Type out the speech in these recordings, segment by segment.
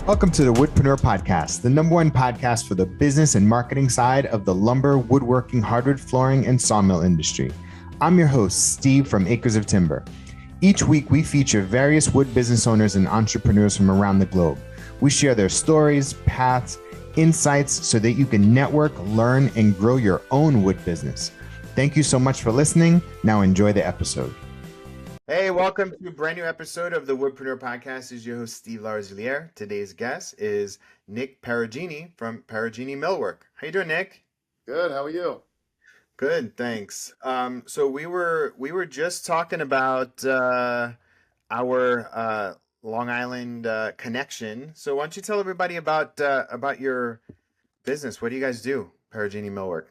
Welcome to the Woodpreneur podcast, the number one podcast for the business and marketing side of the lumber, woodworking, hardwood flooring, and sawmill industry. I'm your host, Steve from Acres of Timber. Each week, we feature various wood business owners and entrepreneurs from around the globe. We share their stories, paths, insights so that you can network, learn, and grow your own wood business. Thank you so much for listening. Now enjoy the episode. Hey, welcome to a brand new episode of the Woodpreneur podcast. This is your host, Steve Larziliere. Today's guest is Nick Peragine from Peragine Millwork. How you doing, Nick? Good. How are you? Good, thanks. So we were just talking about our Long Island connection. So why don't you tell everybody about your business? What do you guys do, Peragine Millwork?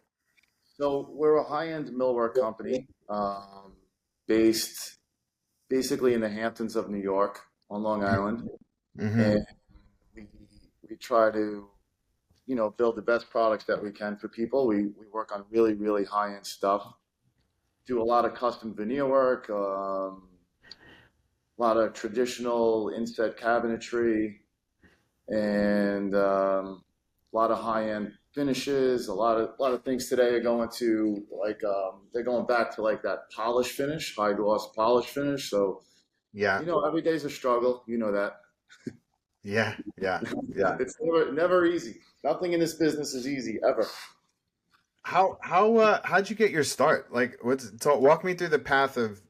So we're a high-end millwork company based basically in the Hamptons of New York on Long Island. Mm-hmm. And we try to, build the best products that we can for people. We work on really, really high-end stuff. Do a lot of custom veneer work, a lot of traditional inset cabinetry, and a lot of high-end finishes. A lot of things today are going to they're going back to like that polish finish, high gloss polish finish. So Yeah. every day's a struggle. You know that. Yeah. It's never easy. Nothing in this business is easy ever. How'd you get your start? Like, walk me through the path of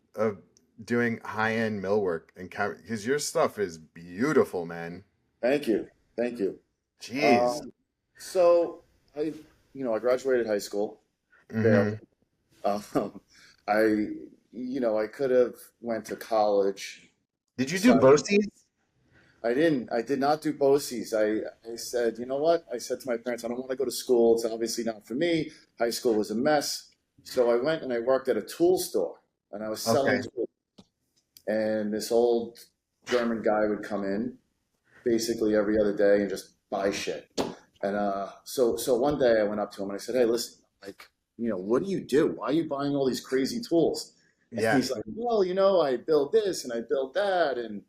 doing high-end millwork and because your stuff is beautiful, man. Thank you. Jeez. So I graduated high school. Mhm. I could have went to college. Did you do So BOCES? I didn't. I did not do BOCES. I said, you know what? I said to my parents, I don't want to go to school. It's obviously not for me. High school was a mess. So I went and I worked at a tool store and I was selling Okay. tools. And this old German guy would come in basically every other day and just buy shit. And so one day I went up to him and I said, hey, listen, what do you do? Why are you buying all these crazy tools? And Yeah. he's like, well, I build this and I build that. And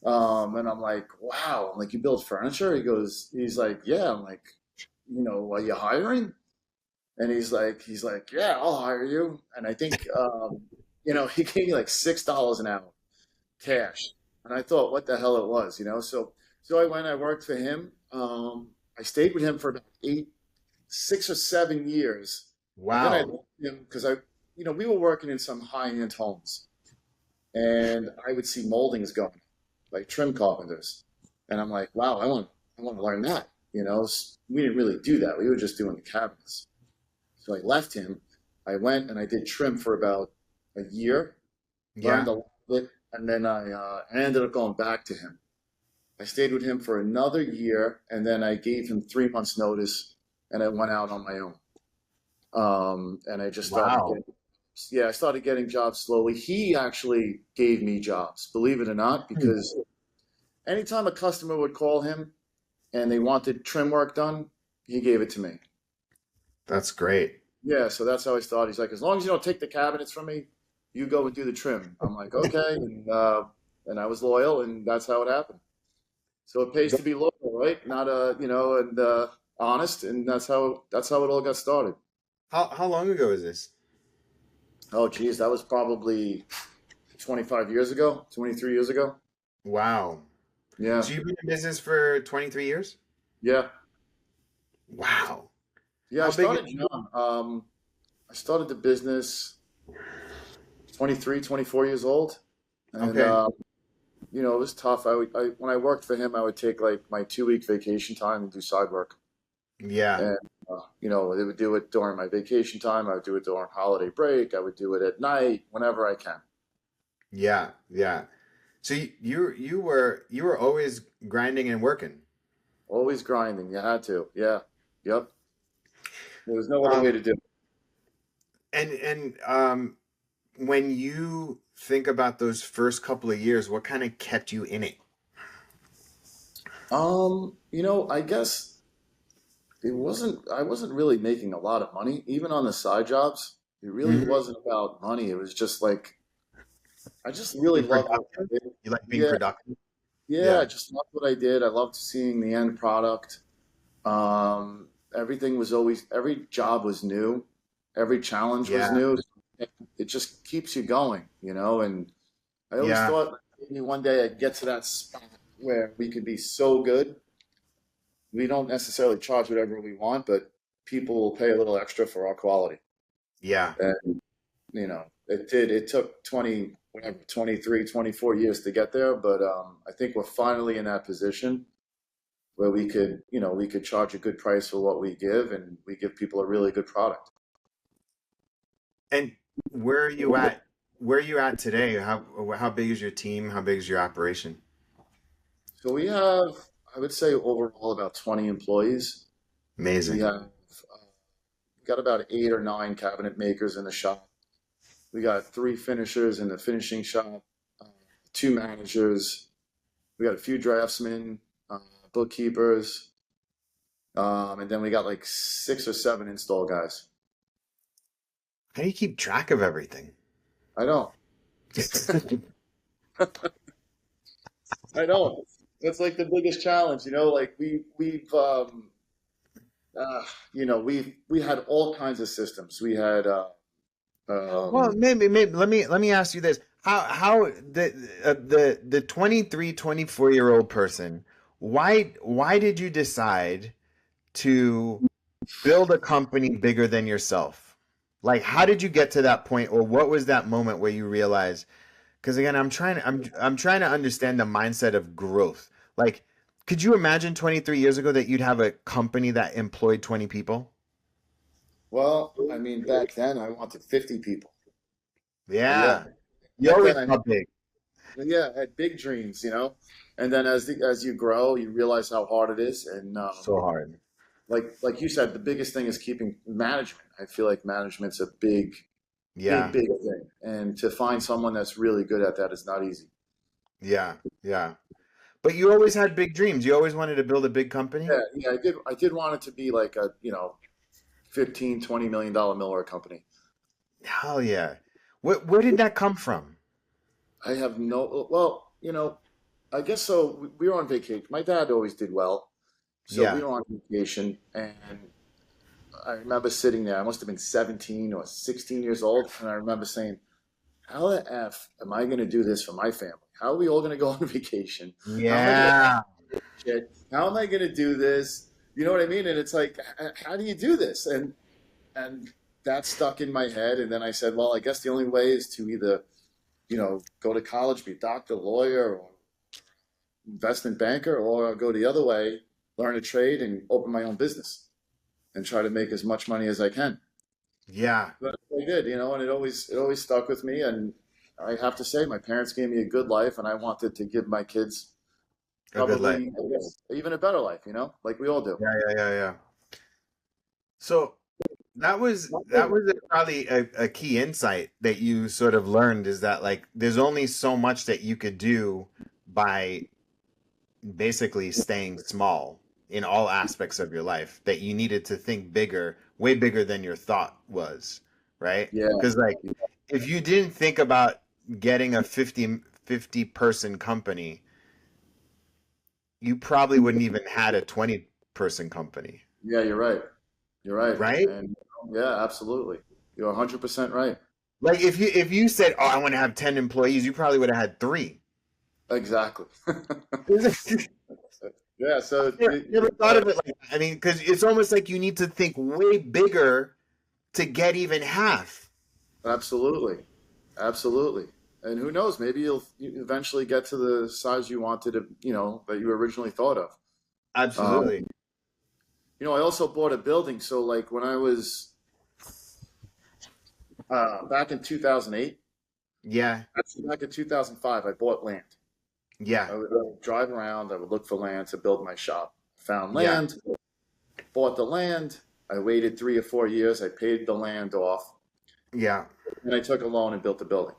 I'm like, wow. I'm like, you build furniture? He's like, yeah. I'm like, are you hiring? And he's like, yeah, I'll hire you. And I think, he gave me like $6 an hour cash. And I thought, what the hell it was, So I went, I worked for him. I stayed with him for about 6 or 7 years. And then I Wow. left him because we were working in some high-end homes. And I would see moldings going, like trim carpenters. And I'm like, wow, I want to learn that. We didn't really do that. We were just doing the cabinets. So I left him. I went and I did trim for about a year, learned Yeah. a lot of it, and then I ended up going back to him. I stayed with him for another year, and then I gave him 3 months notice, and I went out on my own. And I just Wow. I started getting jobs slowly. He actually gave me jobs, believe it or not, because anytime a customer would call him and they wanted trim work done, he gave it to me. That's great. Yeah, so that's how I started. He's like, as long as you don't take the cabinets from me, you go and do the trim. I'm like, okay, and I was loyal, and that's how it happened. So it pays to be loyal, right? Not and honest, and that's how it all got started. How long ago is this? Oh, geez, that was probably 25 years ago, 23 years ago. Wow. Yeah, So you've been in business for 23 years? yeah, Wow. yeah. I How big? started young. I started the business 23, 24 years old, and Okay. it was tough. When I worked for him, I would take like my 2-week vacation time and do side work. Yeah. And, they would do it during my vacation time. I would do it during holiday break. I would do it at night, whenever I can. Yeah. So you were always grinding and working. Always grinding. You had to. Yeah. Yep. There was no other way Um, to do it. and when you think about those first couple of years, what kind of kept you in it? I guess I wasn't really making a lot of money, even on the side jobs. It really Hmm. wasn't about money. It was just like, I just really Being loved what I productive? did. You like being Yeah. productive? yeah, I Yeah. just loved what I did. I loved seeing the end product. Everything was always, every job was new, every challenge was Yeah. new. It just keeps you going, and I always Yeah. thought maybe one day I'd get to that spot where we could be so good. We don't necessarily charge whatever we want, but people will pay a little extra for our quality. Yeah. And, it took 23, 24 years to get there, but I think we're finally in that position where we could charge a good price for what we give and we give people a really good product. And where are you at? Where are you at today? How big is your team? How big is your operation? So we have, I would say overall about 20 employees. We Amazing. have got about 8 or 9 cabinet makers in the shop. We got 3 finishers in the finishing shop, uh, 2 managers. We got a few draftsmen, uh, bookkeepers, and then we got like 6 or 7 install guys. How do you keep track of everything? I don't. I don't. That's like the biggest challenge, like uh, we had all kinds of systems. We had Well, um, maybe let me ask you this. How the 23, 24-year-old person, why did you decide to build a company bigger than yourself? Like, how did you get to that point, or what was that moment where you realized? Because again, I'm trying to understand the mindset of growth. Like, could you imagine 23 years ago that you'd have a company that employed 20 people? well, I mean, back then I wanted 50 people. Yeah, Yeah. You back always then thought big. I had big dreams. And then as you grow, you realize how hard it is. And So hard. like you said, the biggest thing is keeping management. I feel like management's a big, big, Yeah. big thing. And to find someone that's really good at that is not easy. Yeah. Yeah. But you always had big dreams. You always wanted to build a big company? Yeah, yeah, I did want it to be like a, 15, $20 million millware company. Hell yeah. Where did that come from? I have no, well, I guess so. We were on vacation. My dad always did well. So we Yeah. were on vacation and I remember sitting there. I must have been 17 or 16 years old. And I remember saying, how the F am I going to do this for my family? How are we all going to go on vacation? How am I going to Yeah. shit? How am I going to do this? You know what I mean? And it's like, how do you do this? And that stuck in my head. And then I said, well, I guess the only way is to either, go to college, be a doctor, lawyer, or investment banker, or I'll go the other way, learn a trade and open my own business and try to make as much money as I can. Yeah. But I did, and it always stuck with me. And I have to say, my parents gave me a good life, and I wanted to give my kids A good life. probably, I guess, even a better life, like we all do. Yeah, yeah, yeah, yeah. So that was probably a key insight that you sort of learned is that like there's only so much that you could do by basically staying small in all aspects of your life, that you needed to think bigger, way bigger than your thought was, right? Yeah, Because like if you didn't think about getting a fifty person company, you probably wouldn't even had a 20-person company, yeah, you're right. You're right. right? And yeah, absolutely. You're 100% right. Like if you said, "Oh, I want to have 10 employees," you probably would have had 3. Exactly. You Yeah, so never thought of it like that. I mean, because it's almost like you need to think way bigger to get even half. absolutely. Absolutely. And who knows, maybe you eventually get to the size you wanted to, that you originally thought of. Um, Absolutely. I also bought a building. So, like, when I was back in 2008, Yeah. actually back in 2005, I bought land. Yeah. I would drive around, I would look for land to build my shop. Found Yeah. land, bought the land. I waited 3 or 4 years. I paid the land off, Yeah. and I took a loan and built the building.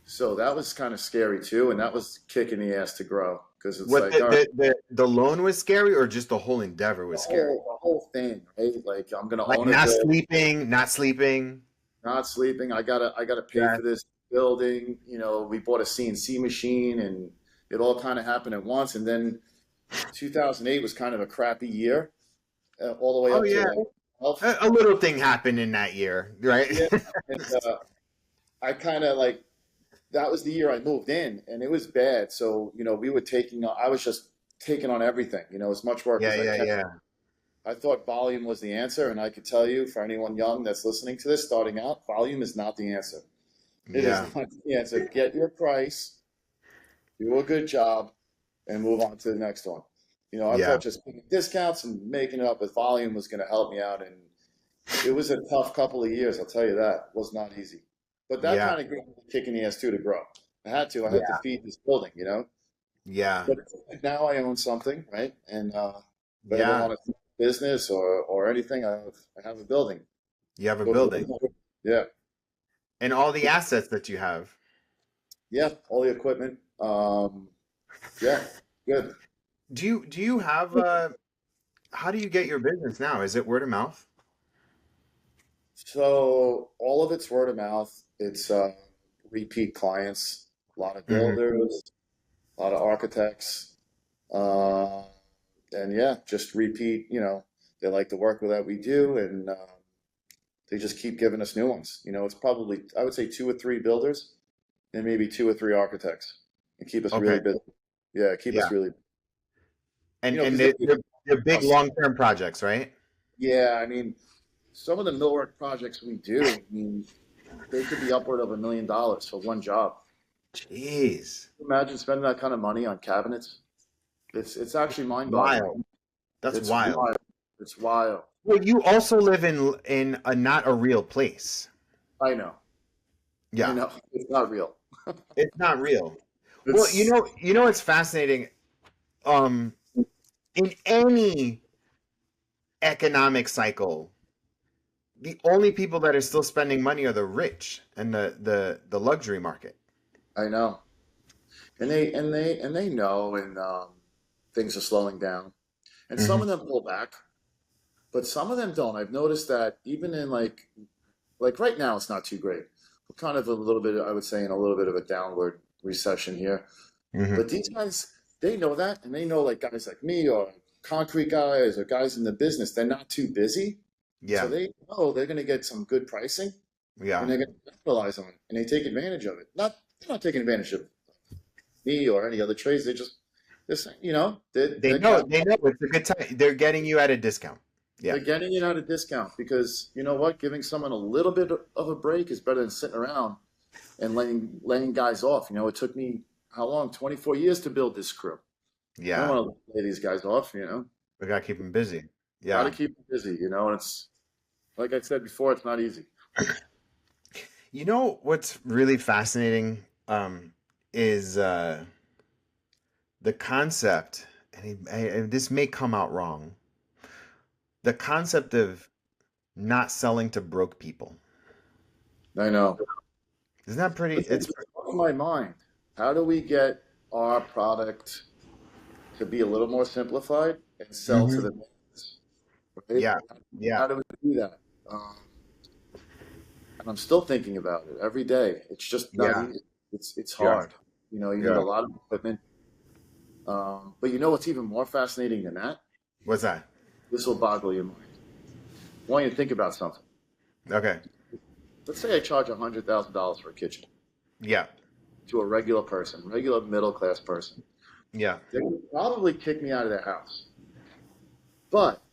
So that was kind of scary too, and that was kicking the ass to grow because it's What like, the, all right, the the the loan was scary, or just the whole endeavor the was scary? whole the whole thing, right? Like I'm gonna Like own a not building, sleeping, not sleeping. not sleeping. I gotta pay Yeah. for this building. We bought a CNC machine, and it all kind of happened at once. And then 2008 was kind of a crappy year, all the way Oh up to yeah, like 12. a little thing happened in that year, right? Yeah. And I kind of like, that was the year I moved in and it was bad. So, I was just taking on everything, as much work Yeah, as I yeah, can. yeah, I thought volume was the answer. And I could tell you, for anyone young that's listening to this, starting out, volume is not the answer. It is yeah, not the answer. Get your price, do a good job, and move on to the next one. I yeah, thought just putting discounts and making it up with volume was going to help me out. And it was a tough couple of years, I'll tell you that. It was not easy. But that yeah, kind of gave me a kick in the ass too to grow. I had to yeah, feed this building. yeah, But now I own something, right? And whether I yeah. want to business or anything, I have a building. You have a Go to building yeah, and all the assets that you have. yeah, all the equipment. Yeah, good. Do you have how do you get your business now? Is it word of mouth? So all of it's word of mouth. It's repeat clients, a lot of Hmm. builders, a lot of architects, uh, and yeah, just repeat. They like the work that we do, and they just keep giving us new ones. It's probably, I would say, two or three builders and maybe two or three architects, and keep us Okay. really busy. Yeah, keep us Yeah. really, And because they're big long-term projects, right? yeah, I mean, some of the millwork projects we do, I mean, they could be upward of $1 million for one job. Jeez. Imagine spending that kind of money on cabinets. It's actually mind-boggling. Wild. That's It's wild. wild. It's wild. Well, you also live in a not a real place. I know. I Yeah. know. It's not real. It's not real. Well, It's it's fascinating. Um, in any economic cycle, the only people that are still spending money are the rich and the luxury market. I know. And they know, and things are slowing down. And some Hmm. of them pull back, but some of them don't. I've noticed that even in like right now, it's not too great. We're kind of a little bit, I would say, in a little bit of a downward recession here. Hmm. But these guys, they know that, and they know, like, guys like me or concrete guys or guys in the business, they're not too busy, so Yeah. they know they're going to get some good pricing, and Yeah. they're going to capitalize on it, and they take advantage of it. They're not taking advantage of me or any other trades. They're saying, They know it's a good time. They're getting you at a discount. Yeah. they're getting it at a discount because you know what, giving someone a little bit of a break is better than sitting around and laying guys off. It took me how long? 24 years to build this crew. I don't Yeah. want to lay these guys off. We gotta keep them busy. Got to Yeah. keep them busy. And it's like I said before, it's not easy. You know what's really fascinating is the concept, and this may come out wrong, the concept of not selling to broke people. I know. Isn't that pretty? But It's it's on my mind. How do we get our product to be a little more simplified and sell to Mhm. the masses, right? Yeah, yeah, How do we do that? Um, and I'm still thinking about it every day. It's just not yeah, easy. It's yeah, hard. You need a yeah. lot of equipment. But what's even more fascinating than that? What's that? This will boggle your mind. I want you to think about something. Okay. Let's say I charge $100,000 for a kitchen Yeah, to a regular person, regular middle class person. yeah. They would probably kick me out of their house. But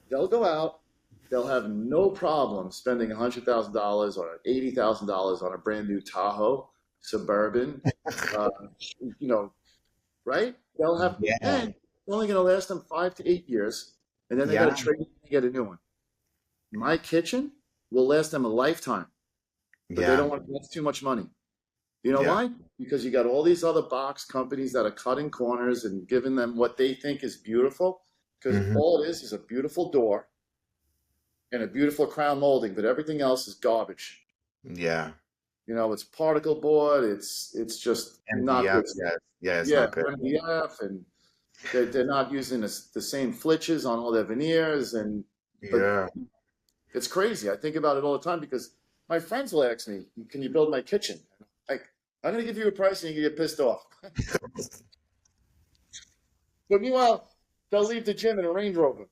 they'll go out, they'll have no problem spending $100,000 or $80,000 on a brand new Tahoe, Suburban, uh, you know, right? They'll have, Yeah, and it's only going to last them 5 to 8 years, and then they got yeah, to trade it and get a new one. My kitchen will last them a lifetime, but they yeah, don't want to invest too much money. You know yeah. why? Because you got all these other box companies that are cutting corners and giving them what they think is beautiful. Because Hmm. all it is a beautiful door and a beautiful crown molding, but everything else is garbage. Yeah. It's particle board. It's just not MDF, good stuff. yeah, yeah, it's Yeah, not good. MDF, and they're not using the same flitches on all their veneers, but Yeah. it's crazy. I think about it all the time because my friends will ask me, "Can you build my kitchen?" Like, I'm going to give you a price and you get pissed off. But meanwhile, they'll leave the gym in a Range Rover.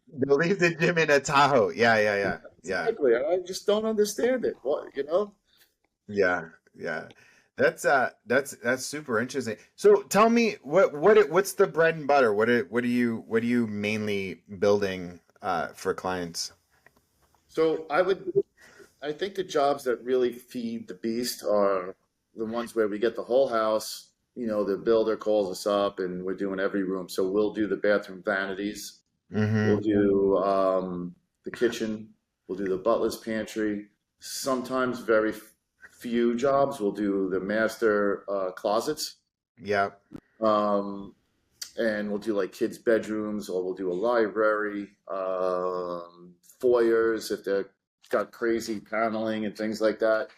They'll leave the gym in a Tahoe. Yeah, yeah, yeah, yeah, Exactly. I just don't understand it. What, you know? yeah, yeah. That's super interesting. So tell me what's the bread and butter? What are you mainly building for clients? So I think the jobs that really feed the beast are the ones where we get the whole house. You know, the builder calls us up and we're doing every room. So we'll do the bathroom vanities. We'll Mm-hmm. do the kitchen. We'll do the butler's pantry. Sometimes very few jobs. We'll do the master closets. Yeah. Um, and we'll do like kids' bedrooms, or we'll do a library, foyers if they've got crazy paneling and things like that.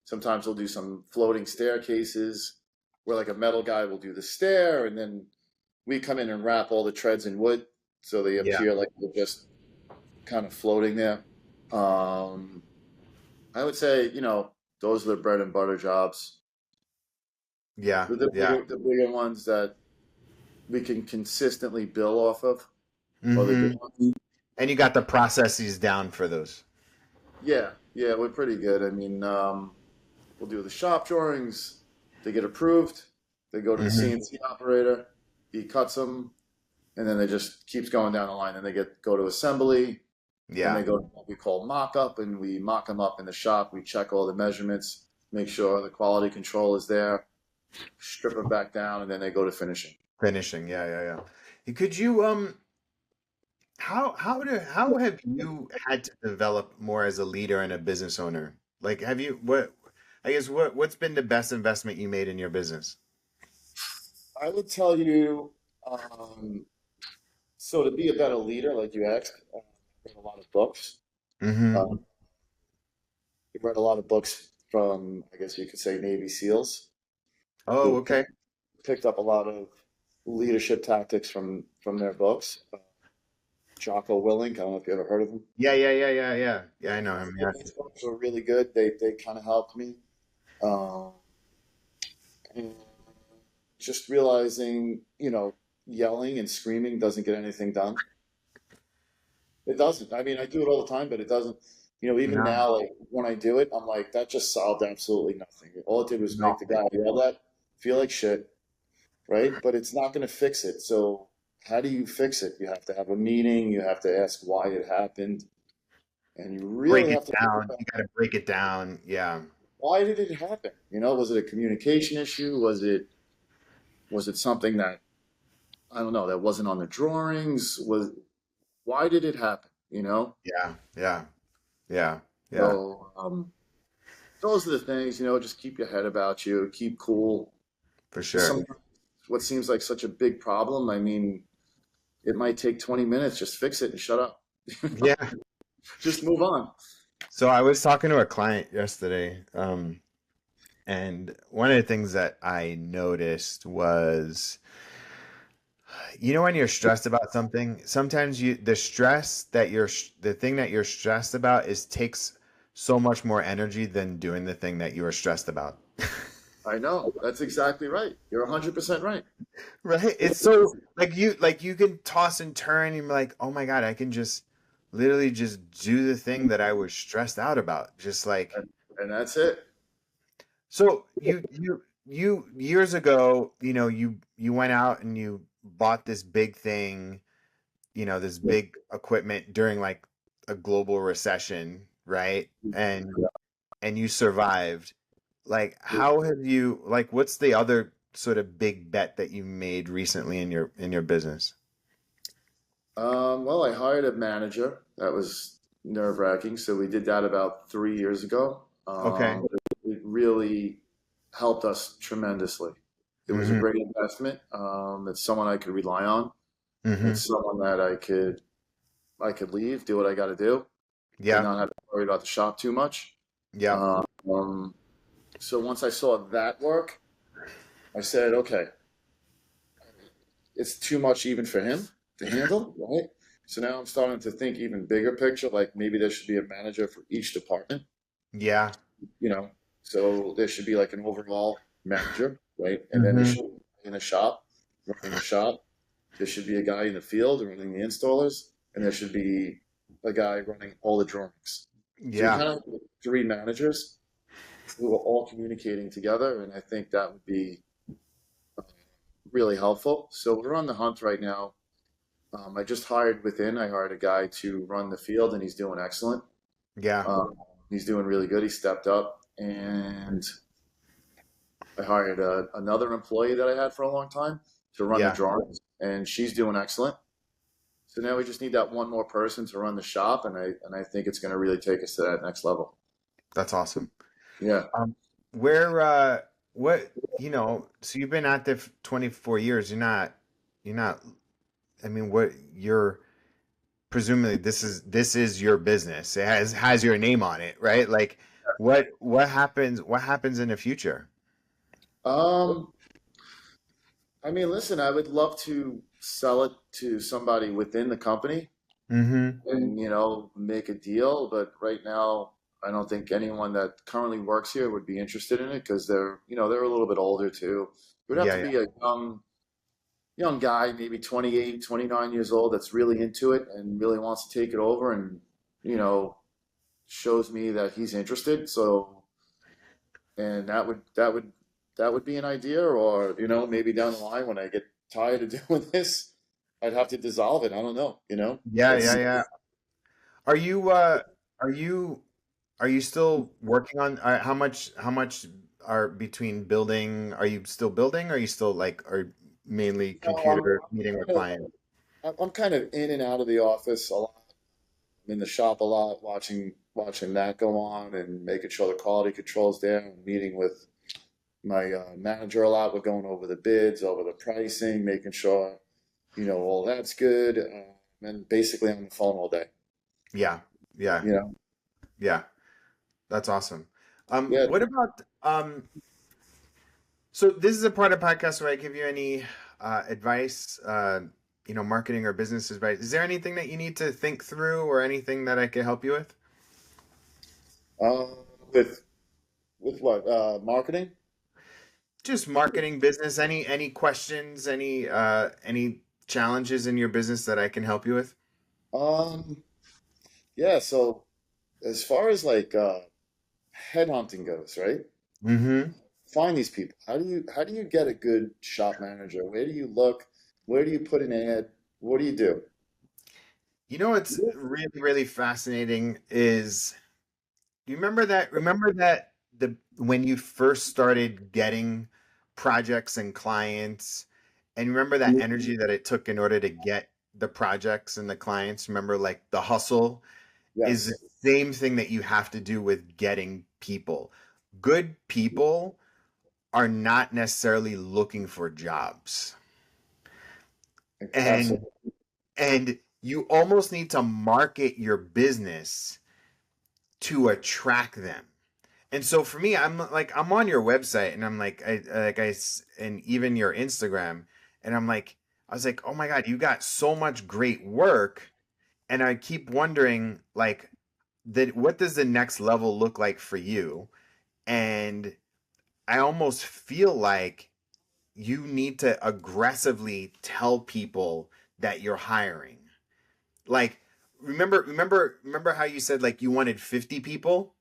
Sometimes we'll do some floating staircases where like a metal guy will do the stair, and then we come in and wrap all the treads in wood so they Yeah. appear like they're just kind of floating there. Um, I would say, those are the bread and butter jobs. Yeah. Yeah. The bigger ones that we can consistently bill off of are the good Mm-hmm. ones. And you got the processes down for those. Yeah, yeah, we're pretty good. I mean, we'll do the shop drawings. They get approved. They go to the Mm-hmm. CNC operator. He cuts them, and then they just keeps going down the line. And they go to assembly. Then Yeah. they go to what we call mock up, and we mock them up in the shop. We check all the measurements, make sure the quality control is there, strip them back down, and then they go to finishing. Finishing. Yeah, yeah, yeah. Could you how have you had to develop more as a leader and a business owner? Like have you what I guess what's been the best investment you made in your business? I would tell you, um, so to be a better leader, like you asked, I read a lot of books. Mm-hmm. Um, I read a lot of books from, I guess you could say, Navy SEALs Oh, who okay. picked up a lot of leadership tactics from their books. Jocko Willink, I don't know if you ever heard of him. Yeah, yeah, yeah, yeah, yeah. Yeah, I know him. Yeah. His books were really good. They kind of helped me. Um, and just realizing, yelling and screaming doesn't get anything done. It doesn't. I mean, I do it all the time, but it doesn't. Even No, now, like when I do it, I'm like, that just solved absolutely nothing. All it did was make the nothing. guy yell at feel like shit, right? But it's not going to fix it. So how do you fix it? You have to have a meeting. You have to ask why it happened, and you Break really it have to think down. about You got to break it down. Yeah. why did it happen? Was it a communication issue? Was it something that I don't know that wasn't on the drawings? Why did it happen? Yeah. Yeah. Yeah. Yeah. So those are the things. Just keep your head about you, keep cool. For Because sure. sometimes what seems like such a big problem, I mean, it might take 20 minutes. Just fix it and shut up. Yeah. Just move on. So I was talking to a client yesterday, and one of the things that I noticed was, when you're stressed about something, sometimes the thing that you're stressed about is takes so much more energy than doing the thing that you are stressed about. I know. That's exactly right. You're 100% right. Right? It's so like you can toss and turn and you're like, "Oh my God, I can just literally just do the thing that I was stressed out about." Just like And that's it. so you years ago, you went out and you bought this big thing, this big equipment during like a global recession, right? And you survived. Like how have you like what's the other sort of big bet that you made recently in your business? Well, I hired a manager. That was nerve-wracking. So we did that about 3 years ago. Okay. It really helped us tremendously. It was a Hmm. great investment. It's someone I could rely on. Hmm. It's someone that I could leave, do what I got to do, and Yeah. not have to worry about the shop too much. Yeah. Um, so once I saw that work, I said, okay, it's too much even for him to handle, right? So now I'm starting to think even bigger picture, like maybe there should be a manager for each department, Yeah. you know. So there should be like an overall manager, right? And then there Hmm. should be in a shop, running the shop. There should be a guy in the field running the installers, and there should be a guy running all the drawings. So you Yeah. kind of have three managers who are all communicating together, and I think that would be really helpful. So we're on the hunt right now. I just hired within. I hired a guy to run the field, and he's doing excellent. Yeah. Um, he's doing really good. He stepped up, and I hired another employee that I had for a long time to run the Yeah. drawings, and she's doing excellent. So now we just need that one more person to run the shop, and I think it's going to really take us to that next level. That's awesome. Yeah. Um, where, what, so you've been active 24 years. You're not, I mean, what you're presumably this is your business. It has your name on it, right? Like what happens in the future? Um, I mean, listen, I would love to sell it to somebody within the company Mm-hmm. and, make a deal, but right now, I don't think anyone that currently works here would be interested in it because they're a little bit older too. It would have Yeah, to yeah. be a young guy, maybe 28, 29 years old, that's really into it and really wants to take it over and, you know, shows me that he's interested. So, and that would be an idea, or, maybe down the line when I get tired of doing this, I'd have to dissolve it. I don't know, Yeah, yeah, that's, yeah. Are you are you are you still working on how much are between building? Are you still building? Or are you still like are mainly no, computer meeting with kind of, clients? I'm kind of in and out of the office a lot. I'm in the shop a lot, watching that go on and making sure the quality control's there, and meeting with my manager a lot. We're going over the bids, over the pricing, making sure all that's good, and basically on the phone all day. Yeah, yeah, You know, yeah. That's awesome. yeah. What about so this is a part of the podcast where I give you any advice, marketing or business advice. Is there anything that you need to think through or anything that I can help you with? Uh, with what marketing? Just marketing, business, any questions, any challenges in your business that I can help you with? Um, yeah. So as far as like headhunting goes, right? Mm-hmm. Find these people. How do you get a good shop manager? Where do you look? Where do you put an ad? What do you do? You know what's really, really fascinating is you remember that the when you first started getting projects and clients, and you remember that energy that it took in order to get the projects and the clients, remember like the hustle is the Yes, same thing that you have to do with getting people. Good people are not necessarily looking for jobs. And absolutely. and you almost need to market your business to attract them. And so for me, I'm on your website and I'm like and even your Instagram, and I was like, "Oh my God, you got so much great work." And I keep wondering like that what does the next level look like for you? And I almost feel like you need to aggressively tell people that you're hiring. Like remember how you said like you wanted 50 people?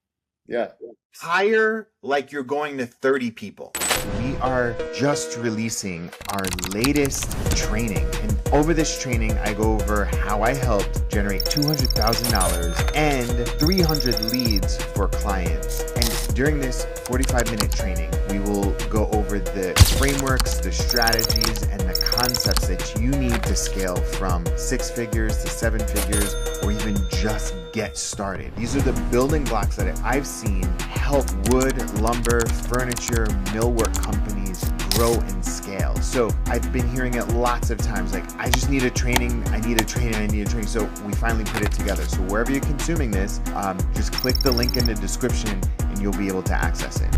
Yeah. Hire like you're going to 30 people. We are just releasing our latest training. And over this training, I go over how I helped generate $200,000 and 300 leads for clients. And during this 45-minute training, we will go over the frameworks, the strategies, and the concepts that you need to scale from 6 figures to 7 figures, or even just get started. These are the building blocks that I've seen help wood, lumber, furniture, millwork companies grow and scale. So I've been hearing it lots of times, like, I just need a training, I need a training, I need a training. So we finally put it together. So wherever you're consuming this, just click the link in the description and you'll be able to access it.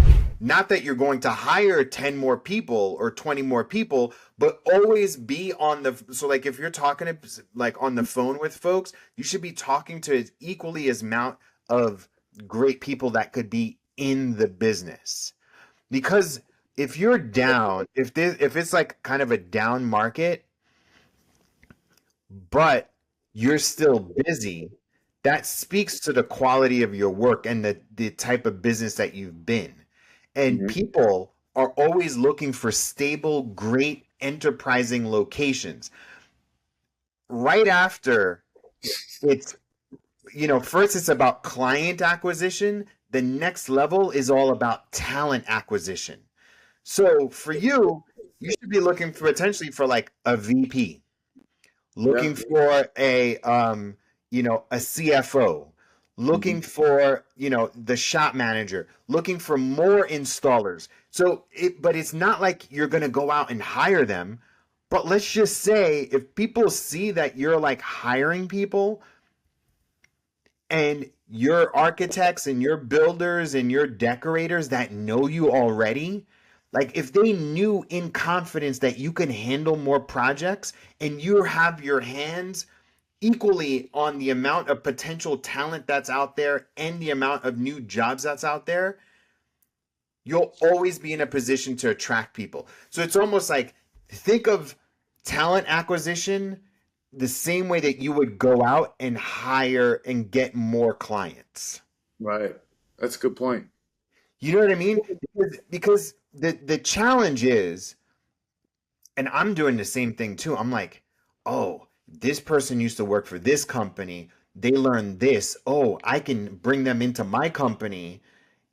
Not that you're going to hire 10 more people or 20 more people, but always be on the, so like if you're talking to, like on the phone with folks, you should be talking to equally as amount of great people that could be in the business. Because if you're down, if it's like kind of a down market, but you're still busy, that speaks to the quality of your work and the type of business that you've been. And Hmm. people are always looking for stable, great, enterprising locations. Right after it's, first it's about client acquisition. The next level is all about talent acquisition. So for you, you should be looking for potentially for like a VP, Yeah. looking for a CFO, Hmm. looking for, the shop manager, looking for more installers. But it's not like you're going to go out and hire them. But let's just say if people see that you're like hiring people and your architects and your builders and your decorators that know you already, like if they knew in confidence that you can handle more projects and you have your hands equally on the amount of potential talent that's out there and the amount of new jobs that's out there, you'll always be in a position to attract people. So it's almost like, think of talent acquisition the same way that you would go out and hire and get more clients. Right. That's a good point. You know what I mean? Because the challenge is, and I'm doing the same thing too. I'm like, oh, this person used to work for this company. They learned this. Oh, I can bring them into my company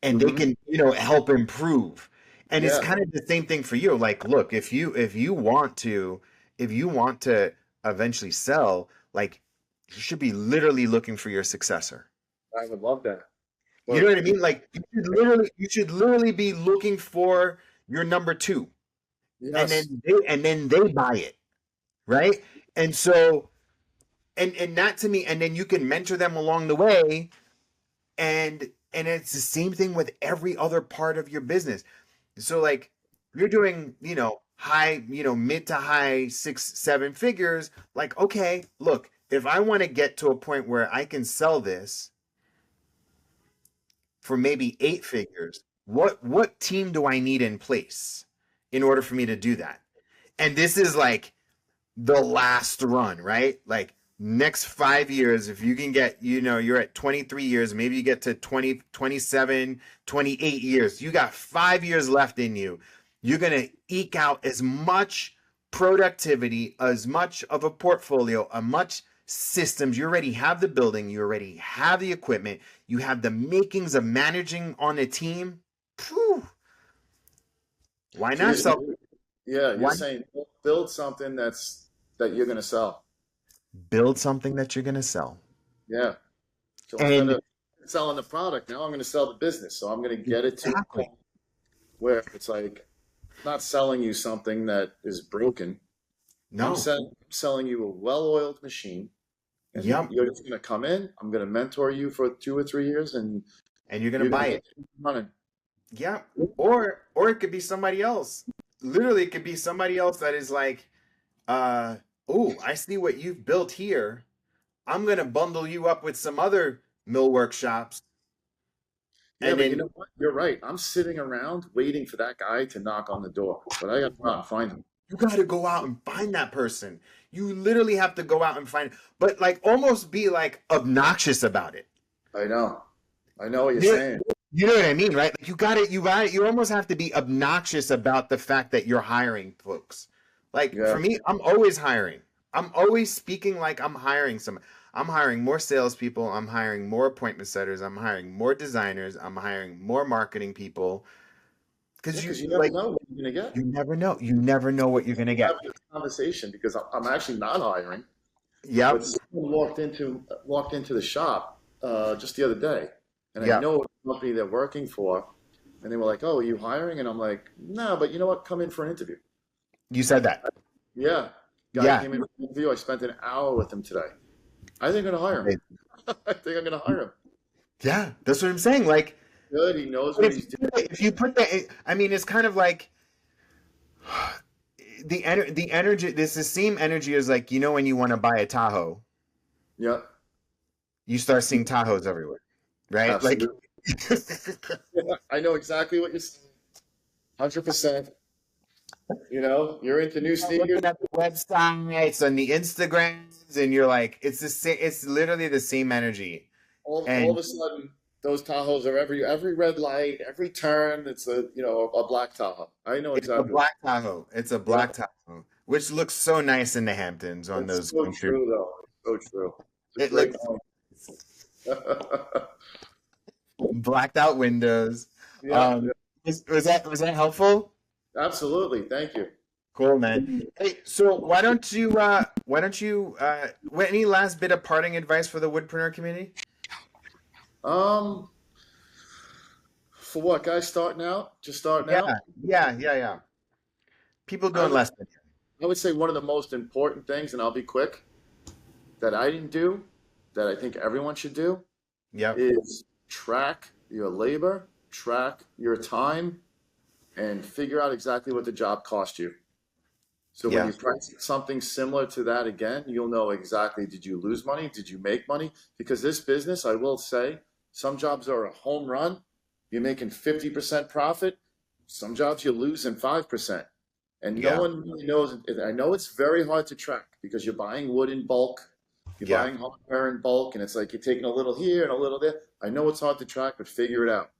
and they Hmm. can, help improve. And it's Yeah. kind of the same thing for you. Like, look, if you want to eventually sell, like you should be literally looking for your successor. I would love that. You know But what I mean? Like you should literally be looking for your number two. And yes. then they buy it, right? And so and that to me, and then you can mentor them along the way, and it's the same thing with every other part of your business. So like you're doing, high, mid to high 6, 7 figures, like, okay, look, if I want to get to a point where I can sell this for maybe 8 figures, what team do I need in place in order for me to do that? And this is like the last run, right? Like next 5 years, if you can get, you're at 23 years, maybe you get to 20, 27, 28 years. You got 5 years left in you. You're going to eke out as much productivity, as much of a portfolio, as much systems. You already have the building, you already have the equipment, you have the makings of managing on a team. Phew, why So not sell? you're Why saying build something that you're going to sell. build something that you're going to sell? Yeah. So instead And of selling the product, now I'm going to sell the business. So I'm going to get it to a exactly. point where it's like not selling you something that is broken. I'm No. selling you a well-oiled machine, and Yep. you're just going to come in. I'm going to mentor you for 2 or 3 years, and And you're gonna you're going buy to it. hit running. Yep. Or it could be somebody else. Literally, it could be somebody else that is like, uh, oh, I see what you've built here. I'm gonna bundle you up with some other mill workshops, Yeah, and but you then know what? You're right. I'm sitting around waiting for that guy to knock on the door, but I got to go out and find him. you gotta go out and find that person. You literally have to go out and find, but like almost be like obnoxious about it. I know. I know what you're You, saying. you know what I mean, right? Like you almost have to be obnoxious about the fact that you're hiring folks. Like Yeah. for me, I'm always hiring. I'm always speaking like I'm hiring some. I'm hiring more salespeople. I'm hiring more appointment setters. I'm hiring more designers. I'm hiring more marketing people. Yeah, Because because you never know what you're going to get. you never know. You never know what you're gonna We're get. having this conversation because I'm actually not hiring, but Yep. someone walked into the shop just the other day, and I Yep. know the company they're working for, and they were like, "Oh, are you hiring?" And I'm like, "No, but you know what? Come in for an interview." You said that. Yeah, guy Yeah. came in for an interview. I spent an hour with him today. I think I'm gonna hire him. I think I'm gonna hire him. Yeah. That's what I'm saying. Like, Good. He knows but what if he's doing. if you put that, I mean, it's kind of like the energy. This the same energy as like when you want to buy a Tahoe, Yeah, you start seeing Tahoes everywhere, right? Like absolutely. I know exactly what you're saying. 100%. You know, you're into new sneakers. Looking at the websites and the Instagrams, and you're like, it's the same. It's literally the same energy. All of And a sudden, those Tahoes are every red light, every turn. It's a black Tahoe. I know it's a exactly. black Tahoe. It's a Yeah, black Tahoe, which looks so nice in the Hamptons on it's those so going through. true, though. It's so true. It's a It great looks point. blacked out windows. Yeah, Um, yeah, was that helpful? absolutely. Thank you. Cool, man. Hey, so any last bit of parting advice for the Woodpreneur community? Um, for what guys starting out, just starting Yeah, out, yeah. People I doing would less than I would say one of the most important things, and I'll be quick, that I didn't do, that I think everyone should do, you. Yep. is track your labor, track your time, and figure out exactly what the job cost you. So when Yeah. you price something similar to that again, you'll know exactly, did you lose money? Did you make money? Because this business, I will say, some jobs are a home run. You're making 50% profit. Some jobs you're losing 5%. And no Yeah. one really knows. I know it's very hard to track because you're buying wood in bulk, you're Yeah. buying hardware in bulk, and it's like you're taking a little here and a little there. I know it's hard to track, but figure it out.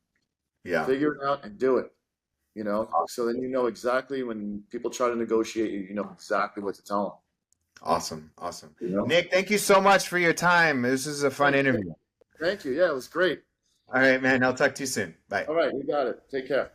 Yeah. Figure it out and do it. So then you know exactly when people try to negotiate you, you know exactly what to tell Awesome. Awesome. them. You know. Nick, thank you so much for your time. This is a fun Thank interview. thank you. Yeah, it was great. All right, man. I'll talk to you soon. Bye. All right, we got it. Take care.